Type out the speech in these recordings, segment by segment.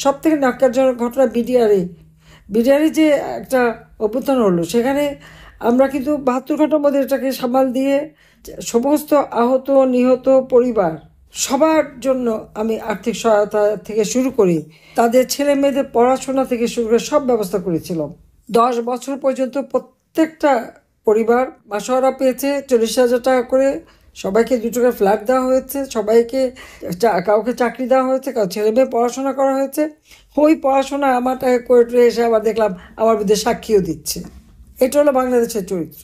সব থেকে ন্যাক্কারজনক ঘটনা বিডিআরে যে একটা অভ্যুত্থান হলো, সেখানে আমরা কিন্তু 72 ঘন্টার মধ্যে এটাকে সামাল দিয়ে সমস্ত আহত নিহত পরিবার সবার জন্য আমি আর্থিক সহায়তা থেকে শুরু করি, তাদের ছেলে মেয়েদের পড়াশোনা থেকে শুরু করে সব ব্যবস্থা করেছিলাম। 10 বছর পর্যন্ত প্রত্যেকটা পরিবার মাসোহারা পেয়েছে 40,000 টাকা করে, সবাইকে 2 টাকার ফ্ল্যাট দেওয়া হয়েছে, সবাইকে কাউকে চাকরি দেওয়া হয়েছে, কাউ ছেলে মেয়ে পড়াশোনা করা হয়েছে। ওই পড়াশোনা আমার টাকা করে এসে আবার দেখলাম আমার বিরুদ্ধে সাক্ষীও দিচ্ছে। এটা হলো বাংলাদেশের চরিত্র।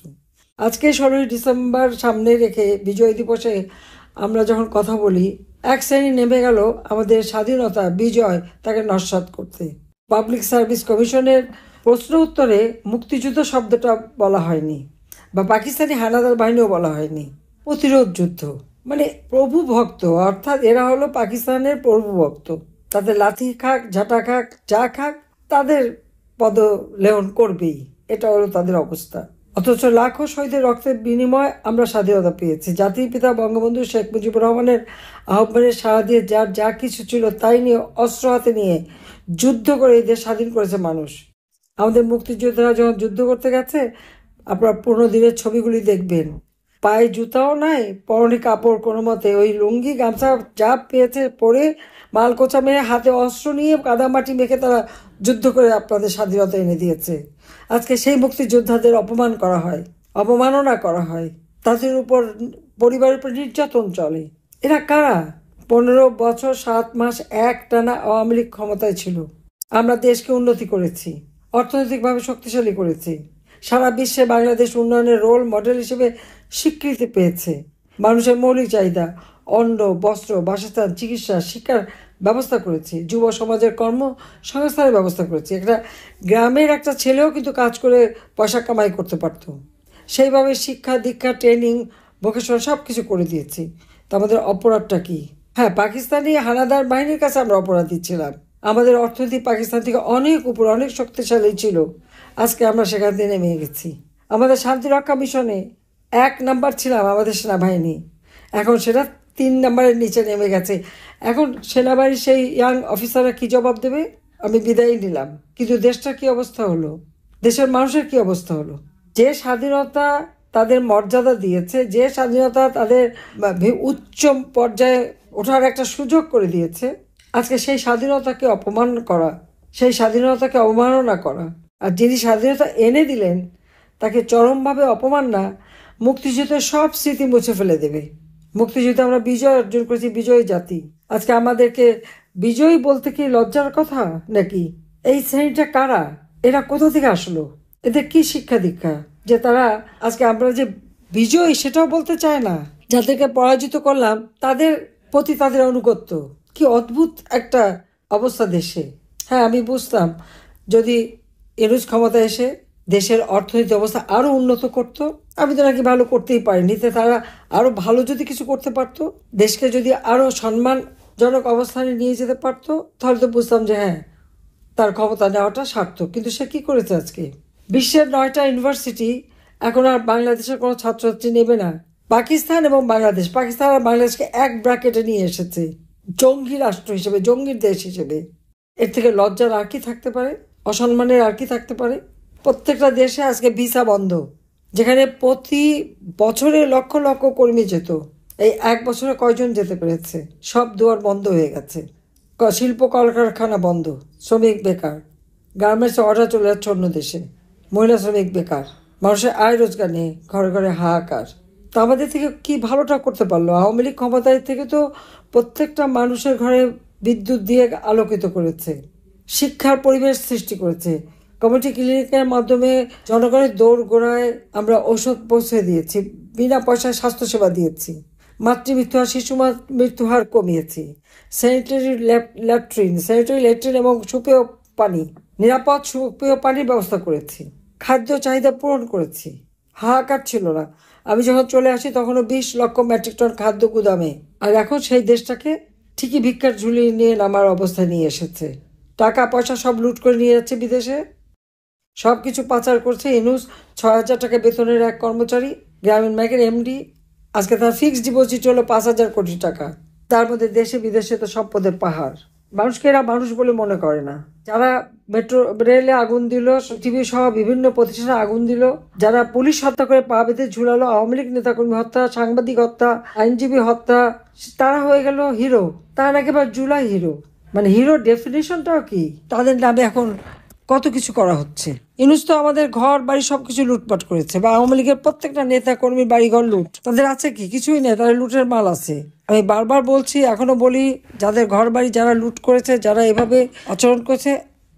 আজকে 16ই ডিসেম্বর সামনে রেখে বিজয় দিবসে আমরা যখন কথা বলি, এক শ্রেণী নেমে গেল আমাদের স্বাধীনতা বিজয় তাকে নস্যাৎ করতে। পাবলিক সার্ভিস কমিশনের প্রশ্ন উত্তরে মুক্তিযুদ্ধ শব্দটা বলা হয়নি, বা পাকিস্তানি হানাদার বাহিনীও বলা হয়নি, প্রতিরোধ যুদ্ধ। মানে প্রভু ভক্ত, অর্থাৎ এরা হলো পাকিস্তানের প্রভু ভক্ত। তাদের লাথি খাক, ঝাঁটা খাক, যা খাক, তাদের পদলেহন করবেই, এটা হলো তাদের অবস্থা। অথচ লাখো শহীদের রক্তের বিনিময়ে আমরা স্বাধীনতা পেয়েছি। জাতির পিতা বঙ্গবন্ধু শেখ মুজিবুর রহমানের আহ্বানে সাড়া দিয়ে যার যা কিছু ছিল তাই নিয়ে অস্ত্র হাতে নিয়ে যুদ্ধ করে এই দেশ স্বাধীন করেছে মানুষ। আমাদের মুক্তিযোদ্ধারা যখন যুদ্ধ করতে গেছে, আপনারা 15 দিনের ছবিগুলি দেখবেন, পায়ে জুতাও নাই, পরনে কাপড় কোনো মতে ওই লুঙ্গি গামছা যা পেয়েছে পরে মালকোচা মেরে হাতে অস্ত্র নিয়ে কাদামাটি মেখে তারা যুদ্ধ করে আপনাদের স্বাধীনতা এনে দিয়েছে। আজকে সেই মুক্তিযোদ্ধাদের অপমান করা হয়, অবমাননা করা হয়, তাদের উপর পরিবারের উপর নির্যাতন চলে। এরা কারা? 15 বছর 7 মাস এক টানা আওয়ামী লীগ ক্ষমতায় ছিল। আমরা দেশকে উন্নতি করেছি, অর্থনৈতিকভাবে শক্তিশালী করেছি, সারা বিশ্বে বাংলাদেশ উন্নয়নের রোল মডেল হিসেবে স্বীকৃতি পেয়েছে। মানুষের মৌলিক চাহিদা অন্ন, বস্ত্র, বাসস্থান, চিকিৎসা, শিক্ষার ব্যবস্থা করেছি, যুব সমাজের কর্মসংস্থানের ব্যবস্থা করেছি। একটা গ্রামের একটা ছেলেও কিন্তু কাজ করে পয়সা কামাই করতে পারত। সেইভাবে শিক্ষা দীক্ষা ট্রেনিং ভোকেশনাল সব কিছু করে দিয়েছি। তা আমাদের অপরাধটা কি? হ্যাঁ, পাকিস্তানি হানাদার বাহিনীর কাছে আমরা অপরাধী ছিলাম। আমাদের অর্থনীতি পাকিস্তান থেকে অনেক উপর, অনেক শক্তিশালী ছিল। আজকে আমরা সেখান থেকে নেমে গেছি। আমাদের শান্তিরক্ষা মিশনে 1 নাম্বার ছিলাম আমাদের সেনাবাহিনী, এখন সেটা 3 নাম্বারের নিচে নেমে গেছে। এখন সেনাবাহিনীর সেই ইয়াং অফিসাররা কি জবাব দেবে? আমি বিদায় নিলাম। কিন্তু দেশটার কি অবস্থা হলো? দেশের মানুষের কি অবস্থা হলো? যে স্বাধীনতা তাদের মর্যাদা দিয়েছে, যে স্বাধীনতা তাদের উচ্চ পর্যায়ে ওঠার একটা সুযোগ করে দিয়েছে, আজকে সেই স্বাধীনতাকে অপমান করা, সেই স্বাধীনতাকে অবমাননা করা, আর যিনি স্বাধীনতা এনে দিলেন তাকে চরমভাবে অপমান না, মুক্তিযুদ্ধের সব স্মৃতি মুছে ফেলে দেবে। মুক্তিযুদ্ধে আমরা বিজয় অর্জন করেছি, বিজয়ী জাতি। আজকে আমাদেরকে বিজয়ী বলতে কি লজ্জার কথা নাকি? এই শ্রেণীটা কারা? এরা কোথা থেকে আসলো? এদের কি শিক্ষা দীক্ষা যে তারা আজকে আমরা যে বিজয়ী সেটাও বলতে চায় না? যাদেরকে পরাজিত করলাম তাদের প্রতি তাদের আনুগত্য। কি অদ্ভুত একটা অবস্থা দেশে। হ্যাঁ, আমি বুঝতাম যদি ইউনূস ক্ষমতা এসে দেশের অর্থনৈতিক অবস্থা আরো উন্নত করত। আমি তো নাকি ভালো করতেই পারিনি, তারা আরো ভালো যদি কিছু করতে পারতো, দেশকে যদি আরো সম্মানজনক অবস্থানে নিয়ে যেতে পারতো, তাহলে তো বুঝতাম যে হ্যাঁ, তার ক্ষমতা নেওয়াটা সার্থক। কিন্তু সে কি করেছে? আজকে বিশ্বের 9টা ইউনিভার্সিটি এখন আর বাংলাদেশের কোনো ছাত্রছাত্রী নেবে না। পাকিস্তান এবং বাংলাদেশ, পাকিস্তান আর বাংলাদেশকে এক ব্র্যাকেটে নিয়ে এসেছে জঙ্গি রাষ্ট্র হিসেবে, জঙ্গির দেশ হিসেবে। এর থেকে লজ্জার আর কি থাকতে পারে? অসম্মানের আর কি থাকতে পারে? প্রত্যেকটা দেশে আজকে ভিসা বন্ধ, যেখানে প্রতি বছরে লক্ষ লক্ষ কর্মী যেত, এই 1 বছরে কয়জন যেতে পেরেছে? সব দুয়ার বন্ধ হয়ে গেছে। শিল্প কলকারখানা বন্ধ, শ্রমিক বেকার, গার্মেন্টস অর্ডার চলে যাচ্ছে অন্য দেশে, মহিলা শ্রমিক বেকার, মানুষের আয় রোজগার নেই, ঘরে ঘরে হাহাকার। তো আমাদের থেকে কি ভালোটা করতে পারলো? আওয়ামী লীগ ক্ষমতায় থেকে তো প্রত্যেকটা মানুষের ঘরে বিদ্যুৎ দিয়ে আলোকিত করেছে, শিক্ষার পরিবেশ সৃষ্টি করেছে, কমিউনিটি ক্লিনিকের মাধ্যমে জনগণের দৌড় গোড়ায় আমরা ঔষধ পৌঁছে দিয়েছি, বিনা পয়সায় স্বাস্থ্যসেবা দিয়েছি, মাতৃমৃত্যু আর শিশু মৃত্যু হার কমিয়েছি, স্যানিটারি ল্যাট্রিন এবং সুপেয় পানি, নিরাপদ সুপেয় পানির ব্যবস্থা করেছি, খাদ্য চাহিদা পূরণ করেছি। হাহাকার ছিল না। আমি যখন চলে আসি তখনও 20 লক্ষ মেট্রিক টন খাদ্য গুদামে, আর এখন সেই দেশটাকে ঠিকই ভিক্ষার ঝুলি নিয়ে নামার অবস্থায় নিয়ে এসেছে। টাকা পয়সা সব লুট করে নিয়ে যাচ্ছে বিদেশে, সব কিছু পাচার করছে ইউনূস। 6,000 টাকা বেতনের এক কর্মচারী, গ্রামীণ ব্যাংকের এমডি, আজকে তার ফিক্সড ডিপোজিট হলো 5,000 কোটি টাকা। তার মধ্যে দেশে বিদেশে তো সম্পদের পাহাড়। মানুষকে এরা মানুষ বলে মনে করে না। যারা মেট্রো রেলে আগুন দিল, টিভি সহ বিভিন্ন প্রতিষ্ঠানে আগুন দিল, যারা পুলিশ হত্যা করে পা বেঁধে ঝুলালো, আওয়ামী লীগ নেতাকর্মী হত্যা, সাংবাদিক হত্যা, আইনজীবী হত্যা, তারা হয়ে গেল হিরো। তারা একেবারে জুলাই হিরো। মানে হিরো ডেফিনেশনটাও কি? তাদের নামে এখন কত কিছু করা হচ্ছে। ইউনূস তো আমাদের ঘর বাড়ি সবকিছু লুটপাট করেছে, বা আওয়ামী লীগের প্রত্যেকটা নেতা কর্মীর বাড়িঘর লুট। তাদের আছে কি? কিছুই নেই, তাদের লুটের মাল আছে। আমি বারবার বলছি, এখনো বলি, যাদের ঘর বাড়ি যারা লুট করেছে, যারা এভাবে আচরণ করেছে,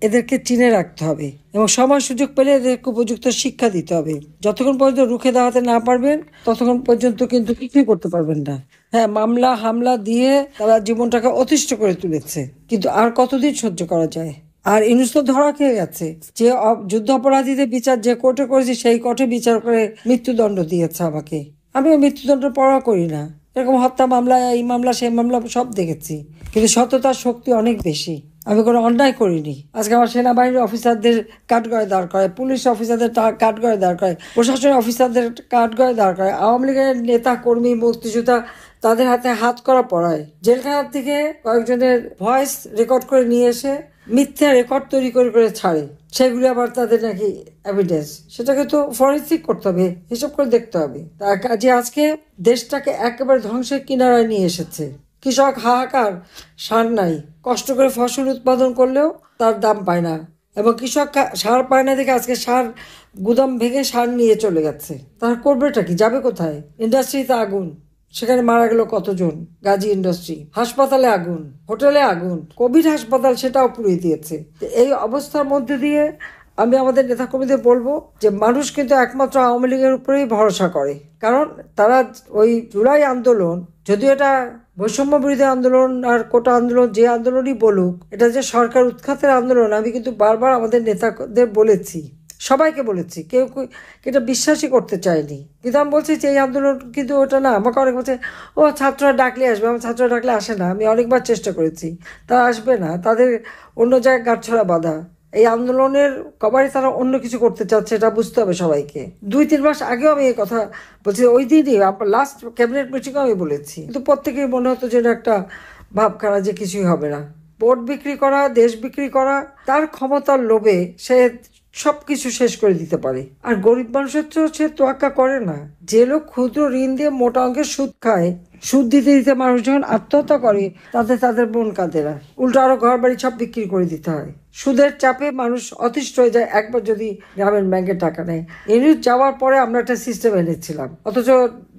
এদেরকে চিনে রাখতে হবে এবং সময় সুযোগ পেলে এদেরকে উপযুক্ত শিক্ষা দিতে হবে। যতক্ষণ পর্যন্ত রুখে দাঁড়াতে না পারবেন ততক্ষণ পর্যন্ত কিন্তু কিছুই করতে পারবেন না। হ্যাঁ, মামলা হামলা দিয়ে তারা জীবনটাকে অতিষ্ঠ করে তুলেছে, কিন্তু আর কতদিন সহ্য করা যায়? আর ইউনূস তো ধরা খেয়ে গেছে। যে যুদ্ধ অপরাধীদের বিচার যে কোর্টে করেছি সেই কোর্টে বিচার করে মৃত্যুদণ্ড দিয়েছে আমাকে। আমিও মৃত্যুদণ্ড পরোয়া করি না। এরকম হত্যা মামলা, এই মামলা, সেই মামলা সব দেখেছি, কিন্তু সততার শক্তি অনেক বেশি। আমি কোনো অন্যায় করিনি। আজকে আমার সেনাবাহিনীর অফিসারদের কাঠগড়ায় দাঁড় করে, পুলিশ অফিসারদের কাঠগড়ায় দাঁড় করে, প্রশাসনের অফিসারদের কাঠগড়ায় দাঁড় করে, আওয়ামী লীগের নেতা কর্মী মুক্তিযোদ্ধা তাদের হাতে হাত করা পড়ায়, জেলখানার থেকে কয়েকজনের ভয়েস রেকর্ড করে নিয়ে এসে মিথ্যা রেকর্ড তৈরি করে করে ছাড়ে। সেগুলি আবার তাদের নাকি এভিডেন্স। সেটাকে তো ফরেন্সিক করতে হবে, হিসাব করে দেখতে হবে। তার কাজে আজকে দেশটাকে একেবারে ধ্বংসের কিনারায় নিয়ে এসেছে। কৃষক হাহাকার, সার নাই, কষ্ট করে ফসল উৎপাদন করলেও তার দাম পায় না, এবং কৃষক সার পায় না দেখে আজকে সার গুদাম ভেঙে সার নিয়ে চলে গেছে। তার করবেটা কি? যাবে কোথায়? ইন্ডাস্ট্রিতে আগুন, সেখানে মারা গেল কতজন। গাজী ইন্ডাস্ট্রি, হাসপাতালে আগুন, হোটেলে আগুন, কোভিড হাসপাতাল সেটাও পুড়িয়ে দিয়েছে। এই অবস্থার মধ্যে দিয়ে আমি আমাদের নেতাকর্মীদের বলবো যে মানুষ কিন্তু একমাত্র আওয়ামী লীগের উপরেই ভরসা করে। কারণ তারা ওই জুলাই আন্দোলন, যদিও এটা বৈষম্য বিরোধী আন্দোলন আর কোটা আন্দোলন, যে আন্দোলনই বলুক, এটা যে সরকার উৎখাতের আন্দোলন, আমি কিন্তু বারবার আমাদের নেতাদের বলেছি, সবাইকে বলেছি। কেউ এটা বিশ্বাসই করতে চায়নি। কিন্তু আমি বলছি যে এই আন্দোলন কিন্তু ওটা না। আমাকে অনেক বলছে, ও ছাত্ররা ডাকলে আসবে। আমার ছাত্ররা ডাকলে আসে না। আমি অনেকবার চেষ্টা করেছি, তারা আসবে না। তাদের অন্য জায়গায় গাঁটছড়া বাঁধা। এই আন্দোলনের কবারে তারা অন্য কিছু করতে চাচ্ছে, এটা বুঝতে হবে সবাইকে। 2-3 মাস আগেও আমি এই কথা বলছি, ওই দিনই লাস্ট ক্যাবিনেট মিটিংও আমি বলেছি, কিন্তু প্রত্যেকেই মনে হতো যে একটা ভাব খারাপ, যে কিছুই হবে না। ভোট বিক্রি করা, দেশ বিক্রি করা, তার ক্ষমতার লোভে সে সবকিছু শেষ করে দিতে পারে। আর গরিব মানুষের তো সে তোয়াক্কা করে না। যে লোক ক্ষুদ্র ঋণ দিয়ে মোটা অঙ্কের সুদ খায়, সুদ দিতে দিতে মানুষ যখন আত্মহত্যা করে, তাদের মন কাঁদে না, উল্টো আরো ঘর বাড়ি সব বিক্রি করে দিতে হয়। সুদের চাপে মানুষ অতিষ্ঠ হয়ে যায় একবার যদি গ্রামীণ ব্যাংকের টাকা নেয়। ইউনূস যাওয়ার পরে আমরা একটা সিস্টেম এনেছিলাম, অথচ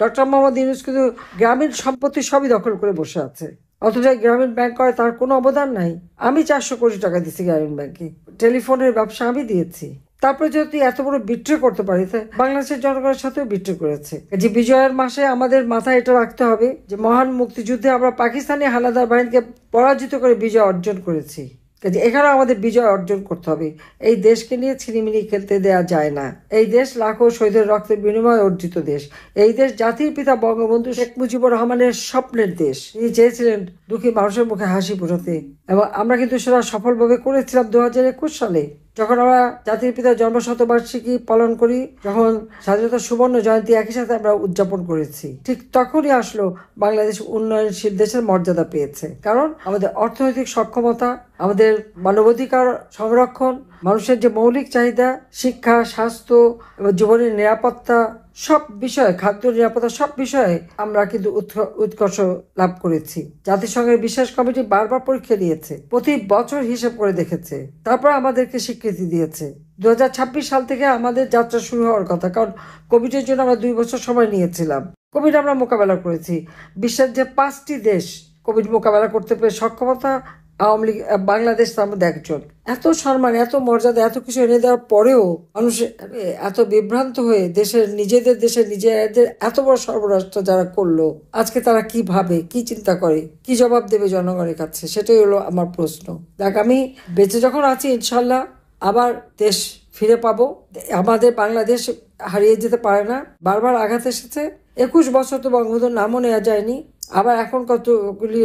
ডক্টর মোহাম্মদ ইউনূস কিন্তু গ্রামীণ সম্পত্তি সবই দখল করে বসে আছে। অথচ গ্রামীণ ব্যাংক করে তার কোনো অবদান নাই। আমি 400 কোটি টাকা দিচ্ছি গ্রামীণ ব্যাংকে, টেলিফোনের ব্যবসা আমি দিয়েছি। তারপরে যদি এত বড় বিট্রে করতে পারি, বাংলাদেশের জনগণের সাথেও বিট্রে করেছে। যে বিজয়ের মাসে আমাদের মাথায় এটা রাখতে হবে যে মহান মুক্তিযুদ্ধে আমরা পাকিস্তানি হানাদার বাহিনীকে পরাজিত করে বিজয় অর্জন করেছি। এখানে আমাদের বিজয় অর্জন করতে হবে। এই দেশকে নিয়ে ছিনিমিনি খেলতে দেয়া যায় না। এই দেশ লাখো শহীদের রক্তের বিনিময়ে অর্জিত দেশ। এই দেশ জাতির পিতা বঙ্গবন্ধু শেখ মুজিবুর রহমানের স্বপ্নের দেশ। তিনি চেয়েছিলেন দুঃখী মানুষের মুখে হাসি ফোটাতে, এবং আমরা কিন্তু সেটা সফলভাবে করেছিলাম 2021 সালে, যখন আমরা জাতির পিতার জন্মশতবার্ষিকী পালন করি, যখন স্বাধীনতা সুবর্ণ জয়ন্তী একই সাথে আমরা উদযাপন করেছি। ঠিক তখনই আসলো বাংলাদেশ উন্নয়নশীল দেশের মর্যাদা পেয়েছে। কারণ আমাদের অর্থনৈতিক সক্ষমতা, আমাদের মানবাধিকার সংরক্ষণ, মানুষের যে মৌলিক চাহিদা, শিক্ষা, স্বাস্থ্য এবং জীবনের নিরাপত্তা, সব বিষয়ে, খাদ্য নিরাপত্তা, সব বিষয়ে আমরা কিন্তু উৎকর্ষ লাভ করেছি। জাতিসংঘের বিশেষ কমিটি বারবার পরীক্ষা দিয়েছে, প্রতি বছর হিসেব করে দেখেছে, তারপর আমাদেরকে স্বীকৃতি দিয়েছে। 2026 সাল থেকে আমাদের যাত্রা শুরু হওয়ার কথা, কারণ কোভিডের জন্য আমরা 2 বছর সময় নিয়েছিলাম। কোভিড আমরা মোকাবেলা করেছি। বিশ্বের যে 5টি দেশ কোভিড মোকাবেলা করতে পেরে সক্ষমতা, আওয়ামী লীগ, বাংলাদেশ তার মধ্যে একজন। এত সম্মান, এত মর্যাদা, এত কিছু এনে দেওয়ার পরেও মানুষ এত বিভ্রান্ত হয়ে নিজেদের এত বড় সর্বরাষ্ট্র যারা করলো, আজকে তারা কি ভাবে, কি চিন্তা করে, কি জবাব দেবে জনগণের কাছে, সেটাই হলো আমার প্রশ্ন। দেখ, আমি বেঁচে যখন আছি, ইনশাল্লাহ আবার দেশ ফিরে পাবো। আমাদের বাংলাদেশ হারিয়ে যেতে পারে না। বারবার আঘাত এসেছে। 21 বছর তো বঙ্গবন্ধুর নামও নেওয়া যায়নি। আবার এখন কতগুলি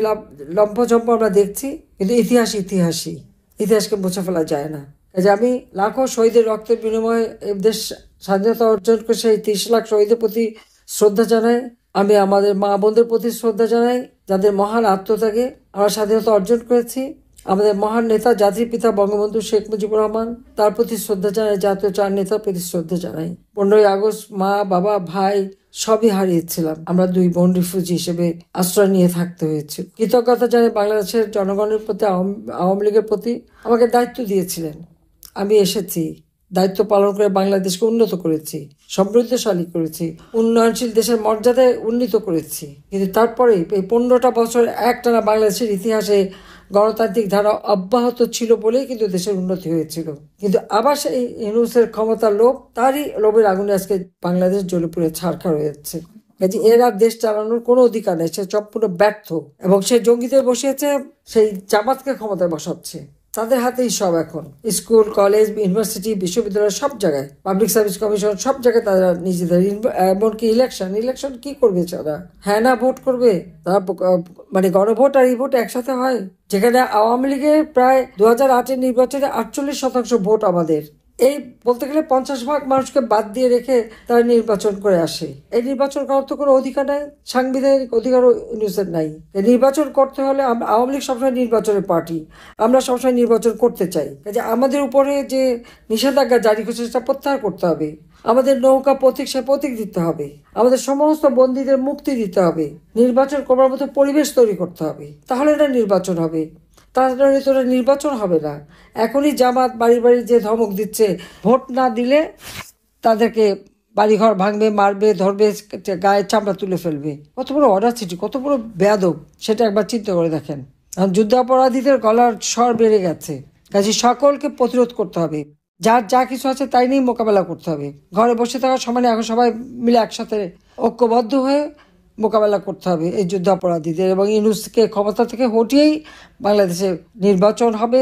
লম্ফঝম্প আমরা দেখছি, কিন্তু ইতিহাসকে মুছে ফেলা যায় না। যে আমি লাখো শহীদের রক্তের বিনিময়ে দেশ স্বাধীনতা অর্জন করে সেই 30 লাখ শহীদের প্রতি শ্রদ্ধা জানাই। আমি আমাদের মা বোনদের প্রতি শ্রদ্ধা জানাই, যাদের মহান আত্মত্যাগে আমরা স্বাধীনতা অর্জন করেছি। আমাদের মহান নেতা জাতির পিতা বঙ্গবন্ধু শেখ মুজিবুর রহমান, তার প্রতি শ্রদ্ধা জানাই। জাতীয় চার নেতার প্রতি শ্রদ্ধা জানাই। 15ই আগস্ট মা, বাবা, ভাই সবই হারিয়েছিলাম। আমরা 2 বোন রিফিউজি হিসেবে আশ্রয় নিয়ে থাকতে হয়েছে। কৃতজ্ঞতা জানাই বাংলাদেশের জনগণের প্রতি, আওয়ামী লীগের প্রতি। আমাকে দায়িত্ব দিয়েছিলেন, আমি এসেছি, দায়িত্ব পালন করে বাংলাদেশকে উন্নত করেছি, সমৃদ্ধশালী করেছি, উন্নয়নশীল দেশের মর্যাদায় উন্নীত করেছি। কিন্তু তারপরে এই 15টা বছর একটানা বাংলাদেশের ইতিহাসে গণতান্ত্রিক ধারা অব্যাহত ছিল বলেই কিন্তু দেশের উন্নতি হয়েছিল। কিন্তু আবার সেই ইউনূসের ক্ষমতার লোভ, তারই লোভের আগুনে আজকে বাংলাদেশ জ্বলে পুড়ে ছারখার হয়েছে। এর আর দেশ চালানোর কোনো অধিকার নেই, সে সম্পূর্ণ ব্যর্থ। এবং সে জঙ্গিদের বসিয়েছে, সেই জামাতকে ক্ষমতায় বসাচ্ছে। তাদের হাতেই সব এখন। স্কুল, কলেজ, ইউনিভার্সিটি, বিশ্ববিদ্যালয়, সব জায়গায়, পাবলিক সার্ভিস কমিশন, সব জায়গায় তারা নিজেদের, এমনকি ইলেকশন কি করবে তারা? হ্যাঁ না ভোট করবে তারা, মানে গণভোট আর এই ভোট একসাথে হয়। যেখানে আওয়ামী লীগের প্রায় 2008-এর নির্বাচনে 48% ভোট আমাদের। এই বলতে গেলে 50 ভাগ মানুষকে বাদ দিয়ে রেখে তারা নির্বাচন করে আসে। এই নির্বাচন করার তো কোনো অধিকার নাই, সাংবিধানিক অধিকারও ইউনূসের নাই। নির্বাচন করতে হলে আওয়ামী লীগ সবসময় নির্বাচনের পার্টি, আমরা সবসময় নির্বাচন করতে চাই। কাজে আমাদের উপরে যে নিষেধাজ্ঞা জারি করছে সেটা প্রত্যাহার করতে হবে। আমাদের নৌকা প্রতীক, সে প্রতীক দিতে হবে। আমাদের সমস্ত বন্দীদের মুক্তি দিতে হবে। নির্বাচন করবার মতো পরিবেশ তৈরি করতে হবে, তাহলে না নির্বাচন হবে। তাড়াতাড়ি তোরা নির্বাচন হবে না। এখনই জামাত বাড়ি বাড়ি যে ধমক দিচ্ছে, ভোট না দিলে তাদেরকে বাড়িঘর ভাঙবে, মারবে, ধরবে, গায়ের চামড়া তুলে ফেলবে। কত বড় অডাসিটি, কত বড় বেয়াদব, সেটা একবার চিন্তা করে দেখেন। যুদ্ধাপরাধীদের গলার স্বর বেড়ে গেছে। কাজে সকলকে প্রতিরোধ করতে হবে, যার যা কিছু আছে তাই নিয়ে মোকাবেলা করতে হবে। ঘরে বসে থাকার সময় এখন সবাই মিলে একসাথে ঐক্যবদ্ধ হয়ে মোকাবেলা করতে হবে এই যুদ্ধাপরাধীদের। এবং ইউনূসকে ক্ষমতা থেকে হটিয়েই বাংলাদেশে নির্বাচন হবে,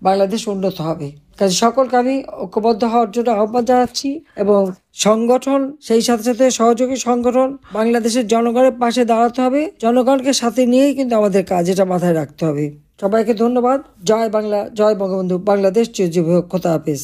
বাংলাদেশ উন্নত হবে। কাজে সকলকে আমি ঐক্যবদ্ধ হওয়ার জন্য আহ্বান জানাচ্ছি। এবং সংগঠন, সেই সাথে সাথে সহযোগী সংগঠন, বাংলাদেশের জনগণের পাশে দাঁড়াতে হবে। জনগণকে সাথে নিয়েই কিন্তু আমাদের কাজ, এটা মাথায় রাখতে হবে। সবাইকে ধন্যবাদ। জয় বাংলা, জয় বঙ্গবন্ধু, বাংলাদেশ চিরজীবী হোক। খোদা হাফেজ।